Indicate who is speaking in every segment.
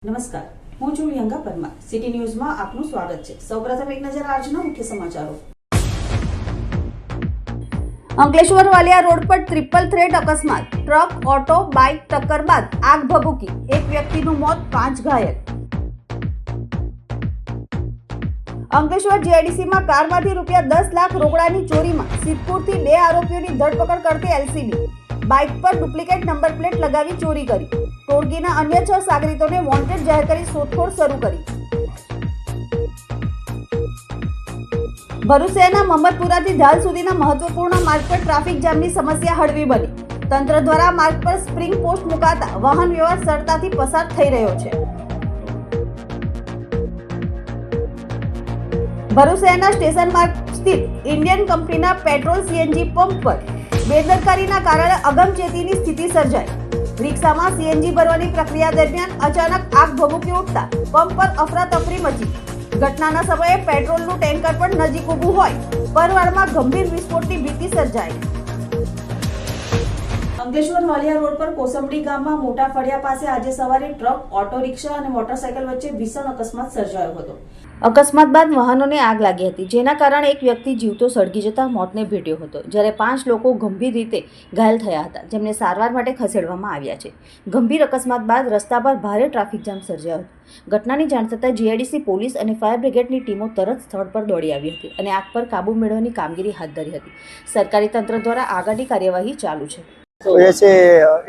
Speaker 1: નમસ્કાર, હું છું યંગા પરમાર. સિટી ન્યૂઝમાં આપનું સ્વાગત છે. સૌપ્રથમ એક નજર આજના મુખ્ય સમાચારો. અંકલેશ્વર વાલિયા રોડ પર ટ્રિપલ થ્રેટ અકસ્માત. ટ્રક, ઓટો, બાઇક ટક્કર બાદ આગ ભભૂકી. એક વ્યક્તિનું મોત, 5 ઘાયલ. અંકલેશ્વર જીઆઈડીસીમાં કારમાંથી ₹10 લાખ રોકડાની ચોરીમાં સિદ્ધપુરથી 2 આરોપીઓની ધરપકડ કરતી એલસીબી. બાઇક પર ડુપ્લિકેટ નંબર પ્લેટ લગાવી ચોરી કરી. ટોળકીના અન્ય 6 સાગરીતોને વોન્ટેડ જાહેર કરી શોધખોળ શરૂ કરી. ભરૂચ શહેરના મહમ્મદપુરાથી ઢાલ સુધીના મહત્વપૂર્ણ માર્ગ પર ટ્રાફિક જામની સમસ્યા હળવી બની. તંત્ર દ્વારા માર્ગ પર સ્પ્રિંગ પોસ્ટ મુકાતા વાહન વ્યવહાર સરળતાથી પસાર થઈ રહ્યો છે. ભરૂચ શહેરના સ્ટેશન માર્ગ સ્થિત ઇન્ડિયન કંપનીના પેટ્રોલ સીએનજી પંપ પર બેદરકારીના કારણે અગમચેતીની સ્થિતિ સર્જાઈ. રિક્ષામાં સીએનજી ભરવાની પ્રક્રિયા દરમિયાન અચાનક આગ ભભૂકી ઉઠતા પંપ પર અફરાતફરી મચી. ઘટનાના સમયે પેટ્રોલનું ટેન્કર પણ નજીક ઊભું હોય પરવાળમાં ગંભીર વિસ્ફોટની ભીતિ સર્જાઈ. અંકલેશ્વર વાલિયા રોડ પર કોસંબડી ગામમાં મોટા ફળિયા પાસે આજે સવારે ટ્રક, ઓટો રિક્ષા અને મોટરસાયકલ વચ્ચે ભીષણ અકસ્માત સર્જાયો હતો. અકસ્માત બાદ વાહનોને આગ લાગી હતી, જેના કારણે એક વ્યક્તિ જીવતો સળગી જતા મોતને ભેટ્યો હતો, જ્યારે 5 લોકો ગંભીર રીતે ઘાયલ થયા હતા, જેમને સારવાર માટે ખસેડવામાં આવ્યા છે. ગંભીર અકસ્માત બાદ રસ્તા પર ભારે ટ્રાફિક જામ સર્જાયો હતો. ઘટનાની જાણ થતાં જીઆઈડીસી પોલીસ અને ફાયર બ્રિગેડની ટીમો તરત સ્થળ પર દોડી આવી હતી અને આગ પર કાબુ મેળવવાની કામગીરી હાથ ધરી હતી. સરકારી તંત્ર દ્વારા આગળની કાર્યવાહી ચાલુ છે.
Speaker 2: तो ऐसे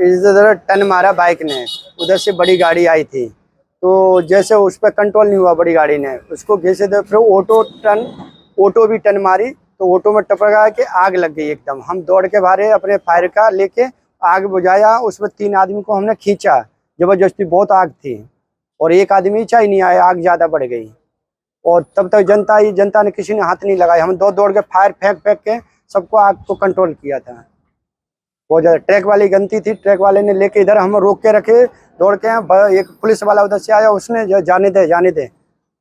Speaker 2: इधर टर्न मारा बाइक ने, उधर से बड़ी गाड़ी आई थी, तो जैसे उस पर कंट्रोल नहीं हुआ बड़ी गाड़ी ने, उसको घिसे दे, फिर ऑटो भी टर्न मारी, तो ऑटो में टपका के आग लग गई एकदम. हम दौड़ के भागे, अपने फायर का लेके आग बुझाया. उसमें 3 आदमी को हमने खींचा, जबरदस्ती बहुत आग थी, और एक आदमी चाय नहीं आया, आग ज़्यादा बढ़ गई. और तब तक जनता ने किसी ने हाथ नहीं लगाया. हम दौड़ के फायर फेंक के सबको आग को कंट्रोल किया था. बहुत ज़्यादा ट्रैक वाली गलती थी, ट्रैक वाले ने लेके इधर हम रोक के रखे, दौड़ के एक पुलिस वाला उधर से आया, उसने जाने दे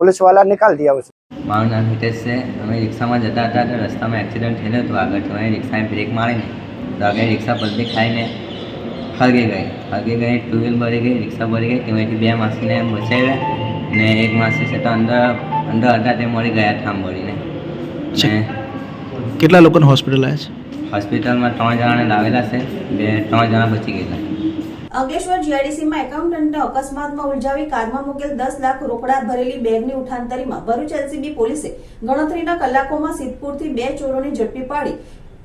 Speaker 2: पुलिस वाला निकाल दिया उसने.
Speaker 3: મારું નામ હિતેશ છે. અમે રિક્ષામાં જતા હતા તો રસ્તામાં એક્સિડન્ટ થયેલો હતો. આગળથી મને રિક્ષાએ બ્રેક મારીને તો આગળ રિક્ષા પલટી ખાઈને હળગી ગઈ. 2 વ્હીલ ભરી ગઈ, રિક્ષા ભરી ગઈ. તેમાંથી 2 માસીને બચાવ્યા ને એક માસી છે તો અંદર હતા તે મળી ગયા ઠામ ભરીને.
Speaker 4: કેટલા લોકોને હોસ્પિટલ આવ્યા છે?
Speaker 3: હોસ્પિટલમાં 3 જણાને લાવેલા છે, 3 જણા બચી ગયેલા.
Speaker 1: અંકલેશ્વર જીઆઈડીસીમાં એકાઉન્ટન્ટને અકસ્માતમાં ઉલઝાવી કારમાં મૂકેલ 10 લાખ રોકડા ભરેલી બેગની ઉઠાંતરીમાં ભરૂચ એલસીબી પોલીસે ગણતરીના કલાકોમાં સિદ્ધપુરથી 2 ચોરોને ઝડપી પાડી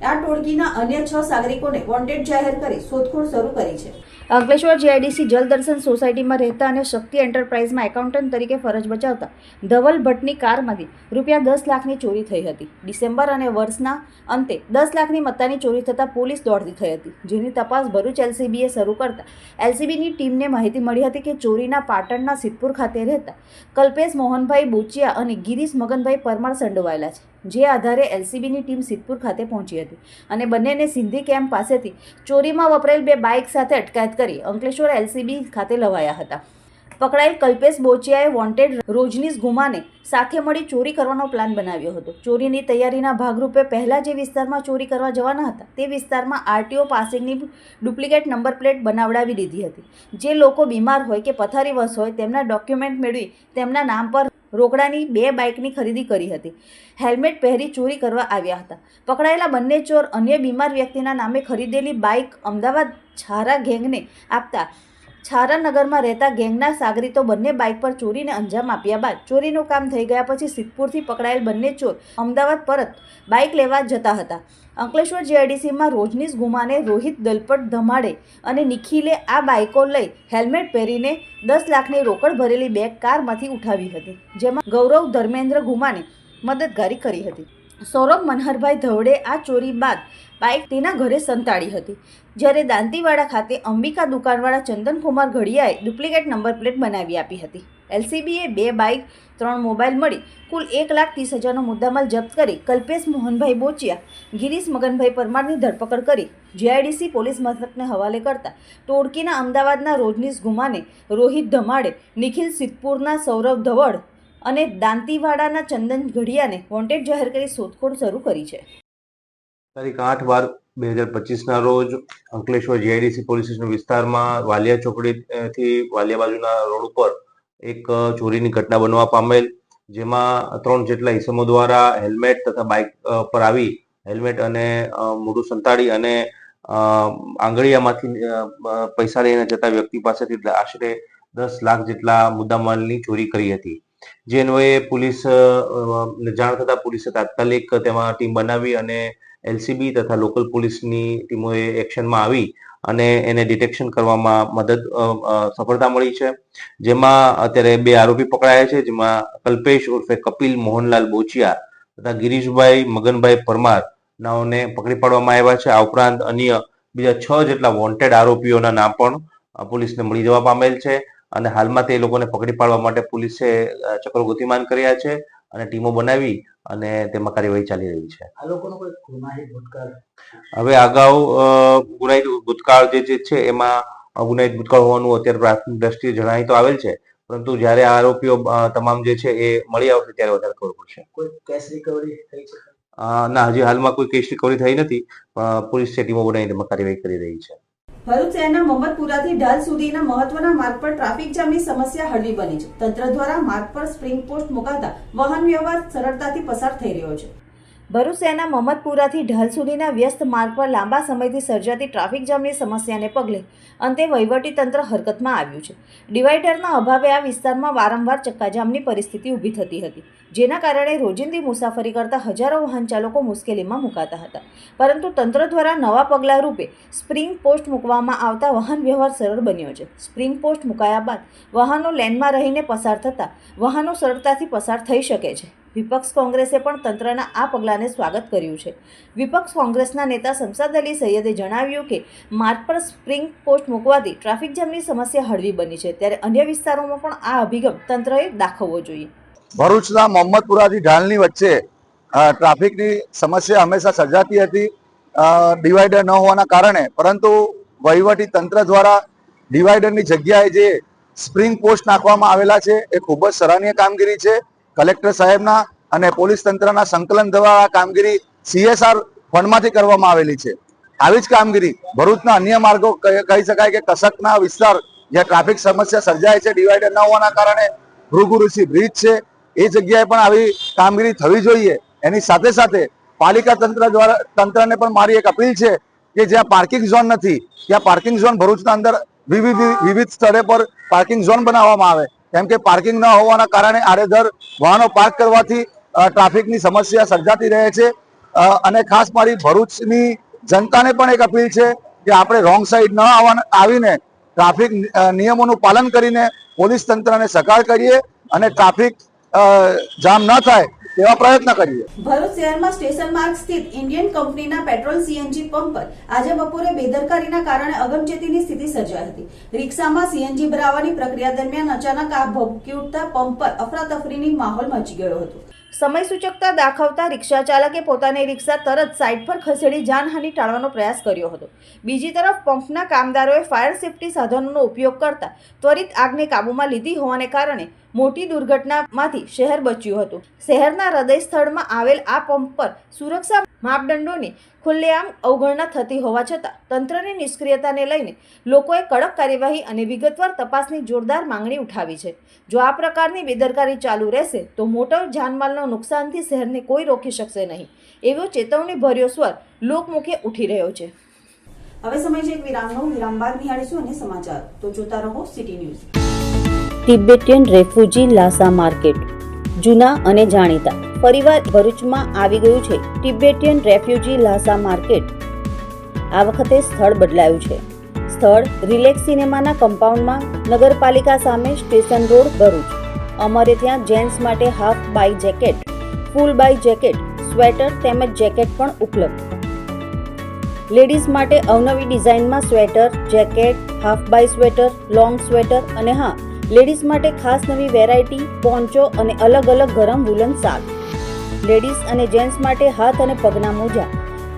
Speaker 1: આ ટોળકીના અન્ય 6 સાગરીકોને વોન્ટેડ જાહેર કરી શોધખોળ શરૂ કરી છે. અંકલેશ્વર જીઆઈડીસી જલદર્શન સોસાયટીમાં રહેતા અને શક્તિ એન્ટરપ્રાઇઝમાં એકાઉન્ટન્ટ તરીકે ફરજ બજાવતા ધવલ ભટ્ટની કારમાંથી ₹10 લાખની ચોરી થઈ હતી. ડિસેમ્બર અને વર્ષના અંતે 10 લાખની મત્તાની ચોરી થતાં પોલીસ દોડતી થઈ હતી, જેની તપાસ ભરૂચ એલસીબીએ શરૂ કરતા એલસીબીની ટીમને માહિતી મળી હતી કે ચોરીના પાટણના સિદ્ધપુર ખાતે રહેતા કલ્પેશ મોહનભાઈ બોચિયા અને ગિરીશ મગનભાઈ પરમાર સંડોવાયેલા છે. જે આધારે એલસીબીની ટીમ સિદ્ધપુર ખાતે પહોંચી હતી અને બંનેને સિંધી કેમ્પ પાસેથી ચોરીમાં વપરાયેલ 2 બાઇક સાથે અટકાયત કરી અંકલેશ્વર એલસીબી ખાતે લવાયા હતા. પકડાયેલ કલ્પેશ બોચિયાએ વોન્ટેડ રોજનીશ ગુમાને સાથે મળી ચોરી કરવાનો પ્લાન બનાવ્યો હતો. ચોરીની તૈયારીના ભાગરૂપે પહેલા જે વિસ્તારમાં ચોરી કરવા જવાના હતા તે વિસ્તારમાં આરટીઓ પાસિંગની ડુપ્લિકેટ નંબર પ્લેટ બનાવડાવી દીધી હતી. જે લોકો બીમાર હોય કે પથારીવશ હોય તેમના ડોક્યુમેન્ટ મેળવી તેમના નામ પર રોકડાની 2 બાઇકની ખરીદી કરી હતી. હેલ્મેટ પહેરી ચોરી કરવા આવ્યા હતા. પકડાયેલા બંને ચોર અન્ય બીમાર વ્યક્તિના નામે ખરીદેલી બાઇક અમદાવાદ છારા ગેંગને આપતા છારાનગરમાં રહેતા ગેંગના સાગરીતો બંને બાઇક પર ચોરીને અંજામ આપ્યા બાદ ચોરીનું કામ થઈ ગયા પછી સિદ્ધપુરથી પકડાયેલ બંને ચોર અમદાવાદ પરત બાઇક લેવા જતા હતા. અંકલેશ્વર જીઆઈડીસીમાં રોજનીશ ગુમાને રોહિત દલપત ધમાડે અને નિખિલે આ બાઇકો લઈ હેલ્મેટ પહેરીને 10 લાખની રોકડ ભરેલી બેગ કારમાંથી ઉઠાવી હતી, જેમાં ગૌરવ ધર્મેન્દ્ર ગુમાને મદદગારી કરી હતી. સૌરભ મનહરભાઈ ધવડે આ ચોરી બાદ બાઇક તેના ઘરે સંતાડી હતી, જ્યારે દાંતીવાડા ખાતે Ambika દુકાનવાળા Chandankumar ઘડિયાએ duplicate number plate બનાવી આપી હતી. એલસીબીએ 2 બાઇક, 3 મોબાઈલ મળી કુલ 1,30,000નો મુદ્દામાલ જપ્ત કરી કલ્પેશ મોહનભાઈ બોચિયા, ગિરીશ મગનભાઈ પરમારની ધરપકડ કરી જીઆઈડીસી પોલીસ મથકને હવાલે કરતા ટોળકીના અમદાવાદના રોજનીશ ગુમાને રોહિત ધમાડે, નિખિલ સિદ્ધપુરના સૌરભ ધવડ અને દાંતીવાડાના ચંદન ઘડિયાને વોન્ટેડ જાહેર કરી શોધખોળ શરૂ કરી છે.
Speaker 5: તારીખ 8/12/2025 રોજ અંકલેશ્વર જીઆઈડીસી પોલીસ સ્ટેશન વિસ્તારમાં વાલિયા ચોકડીથી વાલિયા બાજુના રોડ ઉપર એક ચોરીની ઘટના બનવા પામેલ, જેમાં 3 જેટલા ઈસમો દ્વારા હેલ્મેટ તથા બાઇક પર આવી હેલ્મેટ અને મોઢું સંતાડી અને આંગળીયામાંથી પૈસા લઈને જતા વ્યક્તિ પાસેથી આશરે 10 લાખ જેટલા મુદ્દામાલની ચોરી કરી હતી. જે અન્વયે પોલીસ જાણ થતા પોલીસે તાત્કાલિક તેમાં ટીમ બનાવી અને LCB તથા લોકલ પોલીસની ટીમોએ એક્શનમાં આવી અને એને ડિટેક્શન કરવામાં સફળતા મળી છે. જેમાં અત્યારે 2 આરોપી પકડાયા છે, જેમાં કલ્પેશ ઉર્ફે કપિલ મોહનલાલ બોચિયા તથા ગિરીશભાઈ મગનભાઈ પરમાર નાઓને પકડી પાડવામાં આવ્યા છે. આ ઉપરાંત અન્ય બીજા 6 જેટલા વોન્ટેડ આરોપીઓના નામ પણ પોલીસને મળી જવા પામેલ છે અને હાલમાં તે લોકોને પકડી પાડવા માટે પોલીસે ચક્રો ગતિમાન કર્યા છે અને ટીમો બનાવી અને તેમાં કાર્યવાહી ચાલી રહી છે.
Speaker 4: આ લોકોનો કોઈ ગુનાહિત ભૂતકાળ?
Speaker 5: હવે અગાઉ ગુનાહિત ભૂતકાળ જે છે એમાં ગુનાહિત ભૂતકાળ હોવાનું અત્યારે પ્રાથમિક દ્રષ્ટિએ જણાવી તો આવેલ છે, પરંતુ જ્યારે આ આરોપીઓ તમામ જે છે એ મળી આવશે ત્યારે વધારે ખબર પડશે.
Speaker 4: કોઈ કેશ રિકવરી થઈ છે?
Speaker 5: ના, હજી હાલમાં કોઈ કેસ રિકવરી થઈ નથી. પોલીસ ટીમો બનાવીને તેમાં કાર્યવાહી કરી રહી છે.
Speaker 1: ભરૂચ શહેરના મોહમ્મદપુરાથી ઢાલ સુધીના મહત્વના માર્ગ પર ટ્રાફિક જામની સમસ્યા હળવી બની છે. તંત્ર દ્વારા માર્ગ પર સ્પ્રિંગ પોસ્ટ મુકાતા વાહન વ્યવહાર સરળતાથી પસાર થઈ રહ્યો છે. ભરૂચ શહેરના મોહમ્મદપુરાથી ઢાલ સુધીના વ્યસ્ત માર્ગ પર લાંબા સમયથી સર્જાતી ટ્રાફિક જામની સમસ્યાને પગલે અંતે વહીવટીતંત્ર હરકતમાં આવ્યું છે. ડિવાઈડરના અભાવે આ વિસ્તારમાં વારંવાર ચક્કાજામની પરિસ્થિતિ ઊભી થતી હતી, જેના કારણે રોજિંદી મુસાફરી કરતા હજારો વાહન ચાલકો મુશ્કેલીમાં મુકાતા હતા. પરંતુ તંત્ર દ્વારા નવા પગલાં રૂપે સ્પ્રિંગ પોસ્ટ મૂકવામાં આવતા વાહન વ્યવહાર સરળ બન્યો છે. સ્પ્રિંગ પોસ્ટ મુકાયા બાદ વાહનો લેનમાં રહીને પસાર થતા વાહનો સરળતાથી પસાર થઈ શકે છે. વિપક્ષ કોંગ્રેસે પણ તંત્રના આ પગલાંને સ્વાગત કર્યું છે. વિપક્ષ કોંગ્રેસના નેતા શમશાદ અલી સૈયદે જણાવ્યું કે માર્ગ પર સ્પ્રિંગ પોસ્ટ મૂકવાથી ટ્રાફિક જામની સમસ્યા હળવી બની છે, ત્યારે અન્ય વિસ્તારોમાં પણ આ અભિગમ તંત્રએ દાખવવો જોઈએ.
Speaker 6: ભરૂચના મોહમ્મદપુરાથી ઢાલની વચ્ચે ટ્રાફિકની સમસ્યા હંમેશા સર્જાતી હતી ડિવાઈડર ન હોવાના કારણે, પરંતુ વહીવટી તંત્ર દ્વારા ડિવાઈડરની જગ્યાએ જે સ્પ્રિંગ પોસ્ટ નાખવામાં આવેલા છે એ ખૂબ જ સરાહનીય કામગીરી છે. કલેક્ટર સાહેબના અને પોલીસ તંત્રના સંકલન દ્વારા કામગીરી CSR ફંડમાંથી કરવામાં આવેલી છે. આવી જ કામગીરી ભરૂચના અન્ય માર્ગો કહી શકાય કે કસકના વિસ્તાર જ્યાં ટ્રાફિક સમસ્યા સર્જાય છે ડિવાઈડર ન હોવાના કારણે, ભૃગુઋષિ બ્રિજ છે, એ જગ્યાએ પણ આવી કામગીરી થવી જોઈએ. એની સાથે સાથે પાલિકા તંત્રને પણ મારી એક અપીલ છે કે જ્યાં પાર્કિંગ ઝોન નથી ત્યાં પાર્કિંગ ઝોન ભરૂચના અંદર વિવિધ સ્થળે પર પાર્કિંગ ઝોન બનાવવામાં આવે, કેમ કે પાર્કિંગ ન હોવાના કારણે આડેધડ વાહનો પાર્ક કરવાથી ટ્રાફિકની સમસ્યા સર્જાતી રહે છે. અને ખાસ મારી ભરૂચની જનતાને પણ એક અપીલ છે કે આપણે રોંગ સાઈડ ન આવીને ટ્રાફિક નિયમોનું પાલન કરીને પોલીસ તંત્રને સહકાર કરીએ અને ટ્રાફિક જામ ન થાય તેવા પ્રયત્ન કરીએ.
Speaker 1: ભરૂચ શહેરમાં સ્ટેશન માર્ગ સ્થિત ઇન્ડિયન કંપનીના પેટ્રોલ CNG પંપ પર આજે બપોરે બેદરકારીના કારણે અગમચેતીની સ્થિતિ સર્જાઈ હતી. રિક્ષામાં CNG ભરાવાની પ્રક્રિયા દરમિયાન અચાનક આગ ભભૂકી ઉઠતા પંપ પર અફરાતફરીની માહોલ મચી ગયો હતો. સમય સૂચકતા દાખવતા રિક્ષા ચાલકે પોતાની રિક્ષા તરત સાઈડ પર ખસેડી જાનહાનિ ટાળવાનો પ્રયાસ કર્યો હતો. બીજી તરફ પંપના કામદારોએ ફાયર સેફટી સાધનોનો ઉપયોગ કરતા ત્વરિત આગને કાબૂમાં લીધી હોવાને કારણે મોટી દુર્ઘટનામાંથી શહેર બચ્યું હતું. શહેરના હૃદય સ્થળમાં આવેલ આ પંપ પર સુરક્ષા માપદંડોની ખુલ્લેઆમ અવગણના થતી હોવા છતાં તંત્રની નિષ્ક્રિયતાને લઈને લોકોએ કડક કાર્યવાહી અને વિગતવાર તપાસની જોરદાર માંગણી ઉઠાવી છે. જો આ પ્રકારની બેદરકારી ચાલુ રહેશે તો મોટો જાનમાલનો નુકસાનથી શહેરને કોઈ રોકી શકશે નહીં, એવો ચેતવણી ભર્યો સ્વર લોકમુખે ઉઠી રહ્યો છે. હવે સમય છે એક વિરામનો. વિરામ બાદ નિહાળીશું અને સમાચાર. તો જોતા રહો city news.
Speaker 7: Tibetan refugee Lhasa market જૂના અને જાણીતા. ફરીવાર ભરૂચમાં આવી ગયું છે તિબેટિયન રેફ્યુજી લાસા માર્કેટ. આ વખતે સ્થળ બદલાયું છે. સ્થળ રિલેક્સ સિનેમાના કમ્પાઉન્ડમાં નગરપાલિકા સામે સ્ટેશન રોડ ભરૂચ. અમારે ત્યાં જેન્ટ્સ માટે હાફ બાય જેકેટ, ફૂલ બાય જેકેટ, સ્વેટર તેમજ જેકેટ પણ ઉપલબ્ધ. લેડીઝ માટે અવનવી ડિઝાઇનમાં સ્વેટર, જેકેટ, હાફ બાય સ્વેટર, લોંગ સ્વેટર અને હા, લેડીઝ માટે ખાસ નવી વેરાયટી પોન્ચો અને અલગ અલગ ગરમ વુલન શાલ. લેડીઝ અને જેન્ટ્સ માટે હાથ અને પગના મોજા,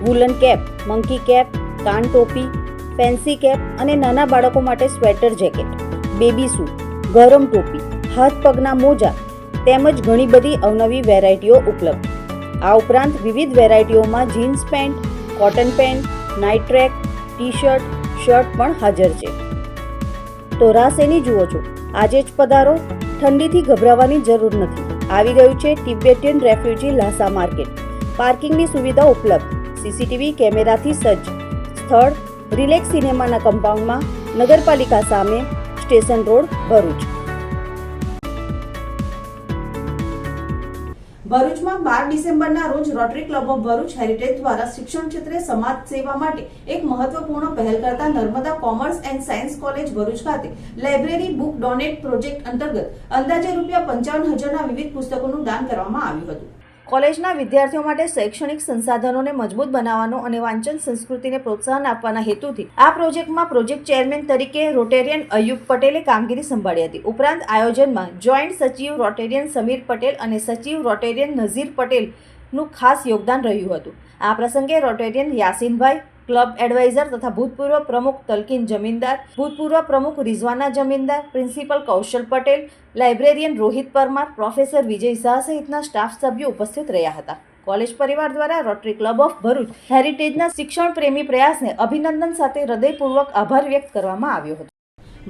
Speaker 7: વુલન કેપ, મંકી કેપ, કાન ટોપી, ફેન્સી કેપ અને નાના બાળકો માટે સ્વેટર જેકેટ, બેબી સૂટ, ગરમ ટોપી, હાથ પગના મોજા તેમજ ઘણી બધી અવનવી વેરાયટીઓ ઉપલબ્ધ. આ ઉપરાંત વિવિધ વેરાયટીઓમાં jeans pant, cotton pant, night track, T-shirt, shirt પણ હાજર છે. તો રાહ શેની જુઓ છો? આજે જ પધારો ઠંડીથી ગભરાવાની જરૂર નથી. આવી ગયું છે ટિબેટિયન રેફ્યુજી લાસા માર્કેટ. પાર્કિંગની સુવિધા ઉપલબ્ધ. સીસીટીવી કેમેરાથી સજ્જ. સ્થળ રિલેક્સ સિનેમાના કમ્પાઉન્ડમાં, નગરપાલિકા સામે, સ્ટેશન રોડ, ભરૂચ.
Speaker 1: ભરૂચમાં 12 ડિસેમ્બરના રોજ rotary club of Bharuch heritage દ્વારા શિક્ષણ ક્ષેત્રે સમાજ સેવા માટે એક મહત્વપૂર્ણ પહેલ કરતા Narmada commerce and science college Bharuch ખાતે લાઇબ્રેરી બુક ડોનેટ પ્રોજેક્ટ અંતર્ગત અંદાજે ₹55,000ના વિવિધ પુસ્તકોનું દાન કરવામાં આવ્યું હતું. કોલેજના વિદ્યાર્થીઓ માટે શૈક્ષણિક સંસાધનોને મજબૂત બનાવવાનો અને વાંચન સંસ્કૃતિને પ્રોત્સાહન આપવાના હેતુથી આ પ્રોજેક્ટમાં પ્રોજેક્ટ ચેરમેન તરીકે રોટેરિયન અયુબ પટેલે કામગીરી સંભાળી હતી. ઉપરાંત આયોજનમાં જોઈન્ટ સચિવ રોટેરિયન સમીર પટેલ અને સચિવ રોટેરિયન નઝીર પટેલનું ખાસ યોગદાન રહ્યું હતું. આ પ્રસંગે રોટેરિયન યાસીનભાઈ, ક્લબ એડવાઇઝર તથા ભૂતપૂર્વ પ્રમુખ તલકીન જમીનદાર, ભૂતપૂર્વ પ્રમુખ રિઝવાના જમીનદાર, પ્રિન્સિપલ કૌશલ પટેલ, લાઇબ્રેરિયન રોહિત પરમાર, પ્રોફેસર વિજય શાહ સહિતના સ્ટાફ સભ્યો ઉપસ્થિત રહ્યા હતા. કોલેજ પરિવાર દ્વારા રોટરી ક્લબ ઓફ ભરૂચ હેરિટેજના શિક્ષણ પ્રેમી પ્રયાસને અભિનંદન સાથે હૃદયપૂર્વક આભાર વ્યક્ત કરવામાં આવ્યો હતો.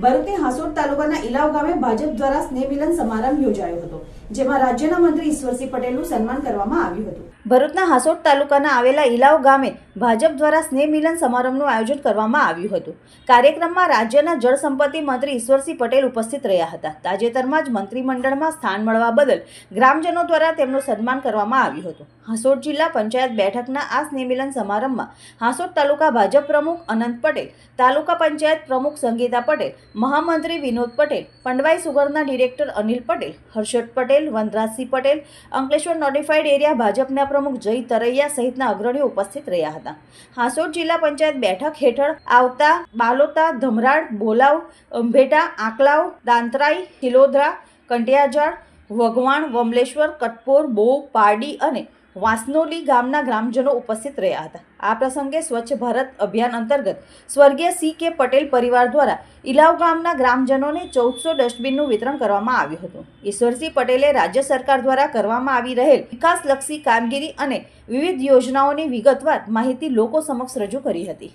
Speaker 1: ભરૂચની હાસોટ તાલુકાના ઇલાવ ગામે ભાજપ દ્વારા સ્નેહ મિલન સમારંભ યોજાયો હતો, જેમાં રાજ્યના મંત્રી ઈશ્વરસિંહ પટેલનું સન્માન કરવામાં આવ્યું હતું. ભરૂચના હાસોટ તાલુકાના આવેલા ઇલાવ ગામે ભાજપ દ્વારા સ્નેહ મિલન સમારંભનું આયોજન કરવામાં આવ્યું હતું. કાર્યક્રમમાં રાજ્યના જળ સંપત્તિ મંત્રી ઈશ્વરસિંહ પટેલ ઉપસ્થિત રહ્યા હતા. તાજેતરમાં જ મંત્રીમંડળમાં સ્થાન મળવા બદલ ગ્રામજનો દ્વારા તેમનું સન્માન કરવામાં આવ્યું હતું. હાસોટ જિલ્લા પંચાયત બેઠકના આ સ્નેહ મિલન સમારંભમાં હાસોટ તાલુકા ભાજપ પ્રમુખ અનંત પટેલ, તાલુકા પંચાયત પ્રમુખ સંગીતા પટેલ, મહામંત્રી વિનોદ પટેલ, પંડવાઈ સુગરના director Anil Patel, Harshad Patel, Vanrajsinh Patel, Ankleshwar notified area ભાજપના પ્રમુખ જય તરૈયા સહિતના અગ્રણીઓ ઉપસ્થિત રહ્યા હતા. હાસોટ જિલ્લા પંચાયત બેઠક હેઠળ આવતા બાલોતા, ધમરાડ, બોલાવ, અંભેટા, આંકલાવ, દાંતરાઈ, ખિલોદરા, કંટિયાજાળ, વઘવાણ, વમલેશ્વર, કટપોર, બોવ, પારડી અને વાસનોલી ગામના ગ્રામજનો ઉપસ્થિત રહ્યા હતા. આ પ્રસંગે સ્વચ્છ ભારત અભિયાન અંતર્ગત સ્વર્ગીય C.K. પટેલ પરિવાર દ્વારા ઇલાવ ગામના ગ્રામજનોને 1400 ડસ્ટબિનનું વિતરણ કરવામાં આવ્યું હતું. ઈશ્વરસિંહ પટેલે રાજ્ય સરકાર દ્વારા કરવામાં આવી રહેલ વિકાસલક્ષી કામગીરી અને વિવિધ યોજનાઓની વિગતવાર માહિતી લોકો સમક્ષ રજૂ કરી હતી.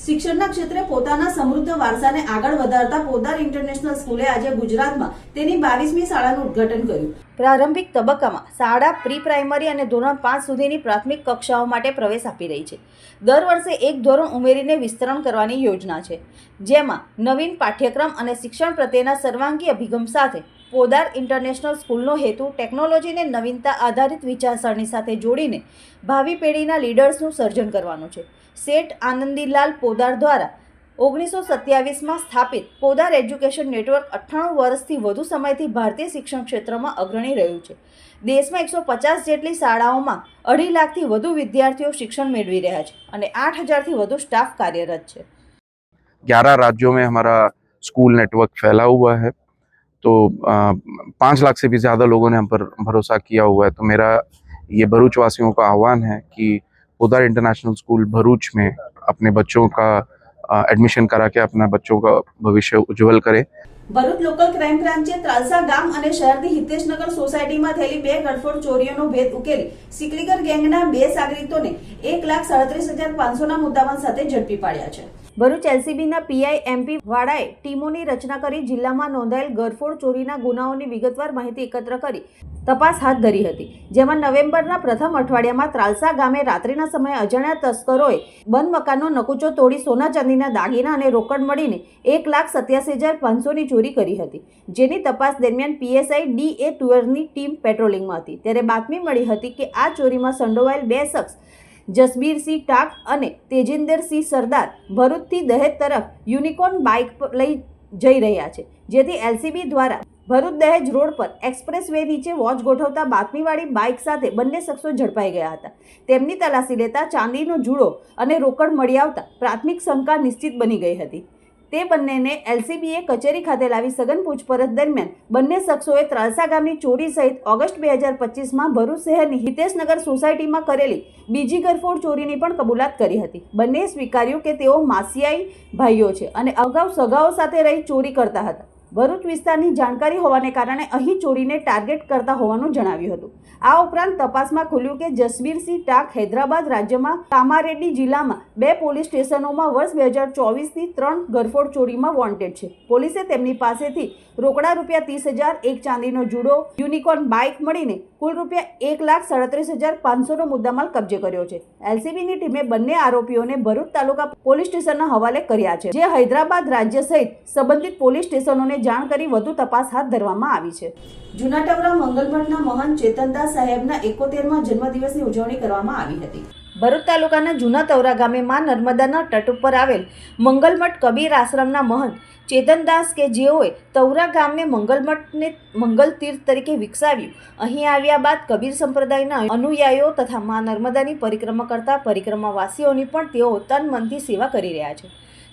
Speaker 1: શિક્ષણના ક્ષેત્રે પોતાના સમૃદ્ધ વારસાને આગળ વધારતા પોદાર ઇન્ટરનેશનલ સ્કૂલે આજે ગુજરાતમાં તેની 22મી શાળાનું ઉદ્ઘાટન કર્યું. પ્રારંભિક તબક્કામાં શાળા પ્રી પ્રાઇમરી અને ધોરણ 5 સુધીની પ્રાથમિક કક્ષાઓ માટે પ્રવેશ આપી રહી છે. દર વર્ષે એક ધોરણ ઉમેરીને વિસ્તરણ કરવાની યોજના છે, જેમાં નવીન પાઠ્યક્રમ અને શિક્ષણ પ્રત્યેના સર્વાંગી અભિગમ સાથે પોદાર ઇન્ટરનેશનલ સ્કૂલનો હેતુ ટેકનોલોજીને નવીનતા આધારિત વિચારસરણી સાથે જોડીને ભાવિ પેઢીના લીડર્સનું સર્જન કરવાનું છે. શેઠ આનંદીલાલ પોદાર દ્વારા 1927માં સ્થાપિત પોદાર એજ્યુકેશન નેટવર્ક 98 વર્ષથી વધુ સમયથી ભારતીય શિક્ષણ ક્ષેત્રમાં અગ્રણી રહ્યું છે. દેશમાં 150 જેટલી શાળાઓમાં 2.5 લાખથી વધુ વિદ્યાર્થીઓ શિક્ષણ મેળવી રહ્યા છે અને 8000થી વધુ સ્ટાફ કાર્યરત છે.
Speaker 8: 11 राज्यों में हमारा स्कूल नेटवर्क फैला हुआ है, तो 5 लाख से भी ज़्यादा लोगों ने हम पर भरोसा किया हुआ है. तो मेरा ये भरूच वासियों का आह्वान है कि पोदार इंटरनेशनल स्कूल भरूच में अपने बच्चों का एडमिशन करा के अपना बच्चों का भविष्य उज्जवल करें.
Speaker 1: ભરૂચ લોકલ ક્રાઇમ બ્રાન્ચે ત્રાલસા ગામ અને શહેરની હિતેશનગર સોસાયટીમાં થયેલી 2 ગડફોડ ચોરીઓનો ભેદ ઉકેલી સિકલીગર ગેંગના 2 સાગરીતોને 1,37,500ના મુદ્દામાલ સાથે ઝડપી પાડ્યા છે. ભરૂચ એલસીબીના પીઆઈ MP વાડાએ ટીમોની રચના કરી જિલ્લામાં નોંધાયેલ ગરફોડ ચોરીના ગુનાઓની વિગતવાર માહિતી એકત્ર કરી તપાસ હાથ ધરી હતી, જેમાં નવેમ્બરના પ્રથમ અઠવાડિયામાં ત્રાલસા ગામે રાત્રિના સમયે અજાણ્યા તસ્કરોએ બંધ મકાનનો નકુચો તોડી સોના ચાંદીના દાગીના અને રોકડ મળીને 1,87,500ની ચોરી કરી હતી, જેની તપાસ દરમિયાન PSI DA ટુઅરની ટીમ પેટ્રોલિંગમાં હતી ત્યારે બાતમી મળી હતી કે આ ચોરીમાં સંડોવાયેલ 2 શખ્સ જસબીરસિંહ ટાક અને તેજિંદરસિંહ સરદાર ભરૂચથી દહેજ તરફ યુનિકોર્ન બાઇક લઈ જઈ રહ્યા છે, જેથી એલસીબી દ્વારા ભરૂચ દહેજ રોડ પર એક્સપ્રેસ વે નીચે વોચ ગોઠવતા બાતમીવાળી બાઇક સાથે બંને શખ્સો ઝડપાઈ ગયા હતા. તેમની તલાશી લેતા ચાંદીનો જુડો અને રોકડ મળી આવતા પ્રાથમિક શંકા નિશ્ચિત બની ગઈ હતી. તે બંનેને એલસીબીએ કચેરી ખાતે લાવી સઘન પૂછપરછ દરમિયાન બંને શખ્સોએ ત્રાલસા ગામની ચોરી સહિત ઓગસ્ટ 2025માં ભરૂચ શહેરની હિતેશનગર સોસાયટીમાં કરેલી બીજી ગરફોડ ચોરીની પણ કબૂલાત કરી હતી. બંનેએ સ્વીકાર્યું કે તેઓ માસિયાઈ ભાઈઓ છે અને અગાઉ સગાઓ સાથે રહી ચોરી કરતા હતા. ભરૂચ વિસ્તારની જાણકારી હોવાને કારણે અહીં ચોરીને ટાર્ગેટ કરતા હોવાનું જણાવ્યું હતું. આ ઉપરાંત તપાસમાં ખુલ્યું કે જસબીરસિંહ ટાંક હૈદરાબાદ રાજ્યમાં કામારેડ્ડી જિલ્લામાં 2 પોલીસ સ્ટેશનોમાં વર્ષ 2024થી 3 ગરફોડ ચોરીમાં વોન્ટેડ છે. પોલીસે તેમની પાસેથી રોકડા ₹30,000, એક ચાંદીનો જુડો, યુનિકોર્ન બાઇક મળીને કુલ ₹1,37,500નો મુદ્દામાલ કબજે કર્યો છે. એલસીબીની ટીમે બંને આરોપીઓને ભરૂચ તાલુકા પોલીસ સ્ટેશનના હવાલે કર્યા છે, જે હૈદરાબાદ રાજ્ય સહિત સંબંધિત પોલીસ સ્ટેશનોને જાણ કરી વધુ તપાસ હાથ ધરવામાં આવી છે. જૂના ટવરા મંગલમઠના મહંત ચેતનદાસ સાહેબના 71મા જન્મદિવસની ઉજવણી કરવામાં આવી હતી. ભરૂચ તાલુકાના જૂના તવરા ગામે માં નર્મદાના તટ ઉપર આવેલ મંગલમઠ કબીર આશ્રમના મહંત ચેતનદાસ કે જેઓએ તવરા ગામને મંગલમઠને મંગલ તીર્થ તરીકે વિકસાવ્યું. અહીં આવ્યા બાદ કબીર સંપ્રદાયના અનુયાયીઓ તથા માં નર્મદાની પરિક્રમા કરતા પરિક્રમાવાસીઓની પણ તેઓ તન મનથી સેવા કરી રહ્યા છે.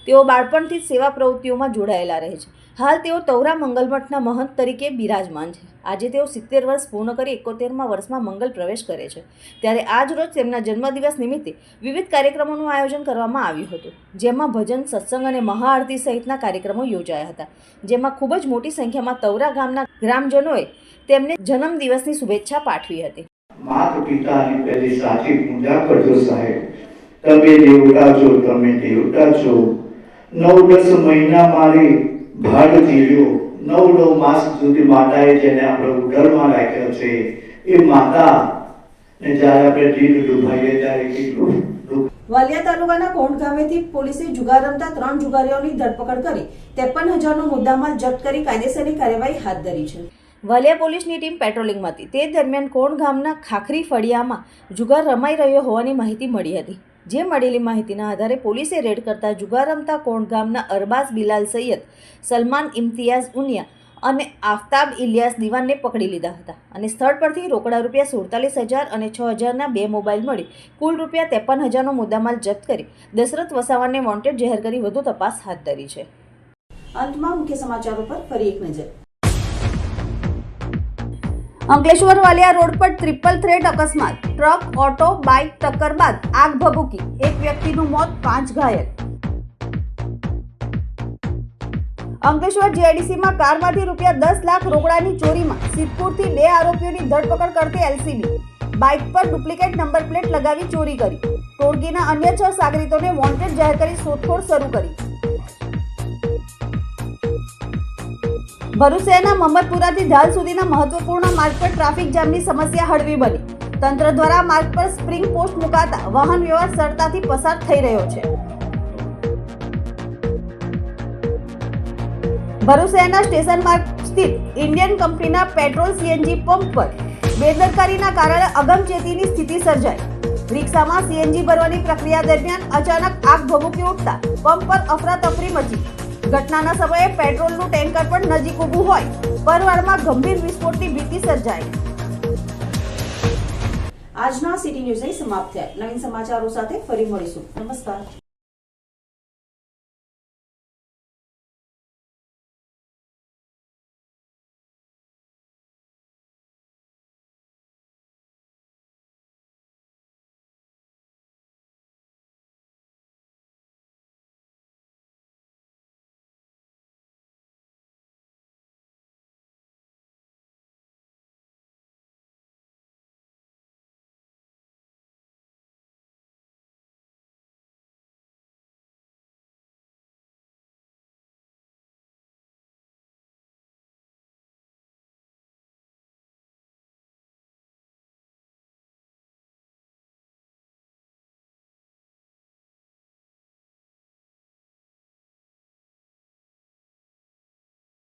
Speaker 1: તેઓ બાળપણથી જ સેવા પ્રવૃત્તિઓમાં જોડાયેલા રહે છે. હાલ તેઓ તવરા મંગલમઠના મહંત તરીકે બિરાજમાન છે. આજે તેઓ 70 વર્ષ પૂર્ણ કરી 71મા વર્ષમાં મંગલ પ્રવેશ કરે છે. ત્યારે આજ રોજ તેમના જન્મદિવસ નિમિત્તે વિવિધ કાર્યક્રમોનું આયોજન કરવામાં આવ્યું હતું, જેમાં ભજન, સત્સંગ અને મહાઆરતી સહિતના કાર્યક્રમો યોજાયા હતા, જેમાં ખૂબ જ મોટી સંખ્યામાં તવરા ગામના ગ્રામજનોએ તેમને જન્મદિવસની શુભેચ્છા પાઠવી હતી.
Speaker 9: માતા પિતાની પહેલી સાચી પૂજા કરજો સાહેબ. તમે દેવતા છો, તમે દેવતા છો. 9-10 મહિના મારી ભાડ જીવ્યો. 9 માસ સુધી માતાએ જેને આપણે ઉદરમાં રાખ્યો છે, એ માતા ને જ્યારે આપણે દિલ ડૂબાઈએ ત્યારે કેટલું દુઃખ.
Speaker 1: વાલિયા તાલુકાના કોંઢ ગામેથી પોલીસે જુગાર રમતા 3 જુગારીઓની ધરપકડ કરી 53,000નો મુદ્દામાલ જપ્ત કરી કાયદેસરની કાર્યવાહી હાથ ધરી છે. વાલિયા પોલીસની ટીમ પેટ્રોલિંગમાં હતી. તે દરમિયાન કોંઢ ગામના ખાખરી ફળિયામાં જુગાર રમાઈ રહ્યો હોવાની માહિતી મળી હતી. જે મળેલી માહિતીના આધારે પોલીસે રેડ કરતા જુગાર રમતા કોંઢ ગામના અરબાઝ બિલાલ સૈયદ, સલમાન ઇમ્તિયાઝ ઉનિયા અને આફતાબ ઇલિયાસ દિવાનને પકડી લીધા હતા અને સ્થળ પરથી રોકડા ₹47,000 અને 6,000ના 2 મોબાઈલ મળી કુલ ₹53,000નો મુદ્દામાલ જપ્ત કરી દશરથ વસાવાને વોન્ટેડ જાહેર કરી વધુ તપાસ હાથ ધરી છે. અંતમાં મુખ્ય સમાચારો પર ફરી એક નજર. અંકલેશ્વર વાલિયા રોડ પર ટ્રિપલ થ્રેટ અકસ્માત. ટ્રક, ઓટો, બાઇક ટક્કર બાદ આગ ભભૂકી. એક વ્યક્તિનું મોત, 5 ઘાયલ. અંકલેશ્વર જીઆઈડીસીમાં કારમાંથી ₹10 લાખ રોકડાની ચોરીમાં સિદ્ધપુરથી 2 આરોપીઓની ધરપકડ કરતી એલસીબી. બાઇક પર ડુપ્લિકેટ નંબર પ્લેટ લગાવી ચોરી કરી. ટોળકીના અન્ય 6 સાગરીતોને વોન્ટેડ જાહેર કરી શોધખોળ શરૂ કરી. ભરૂચ શહેરના મહમ્મદપુરાથી ઢાલ સુધીના મહત્વપૂર્ણ માર્ગ પર ટ્રાફિક જામની સમસ્યા હળવી બની. તંત્ર દ્વારા માર્ગ પર સ્પ્રિંગ પોસ્ટ મુકાતા વાહન વ્યવહાર સરળતાથી પસાર થઈ રહ્યો છે. ભરૂચ શહેરના સ્ટેશન માર્ગ સ્થિત ઇન્ડિયન કંપનીના પેટ્રોલ સીએનજી પંપ પર બેદરકારીના કારણે અગમચેતીની સ્થિતિ સર્જાઈ. રિક્ષામાં સીએનજી ભરવાની પ્રક્રિયા દરમિયાન અચાનક આગ ભભૂકી ઉઠતા પંપ પર અફરાતફરી મચી. ઘટનાના સમયે પેટ્રોલનું ટેન્કર પણ નજીક ઊભું હોય પરવારમાં ગંભીર વિસ્ફોટની ભીતિ સર્જાઈ. આજના સિટી ન્યૂઝ અહીં સમાપ્ત થયા. નવીન સમાચારો સાથે ફરી મળીશું. નમસ્કાર.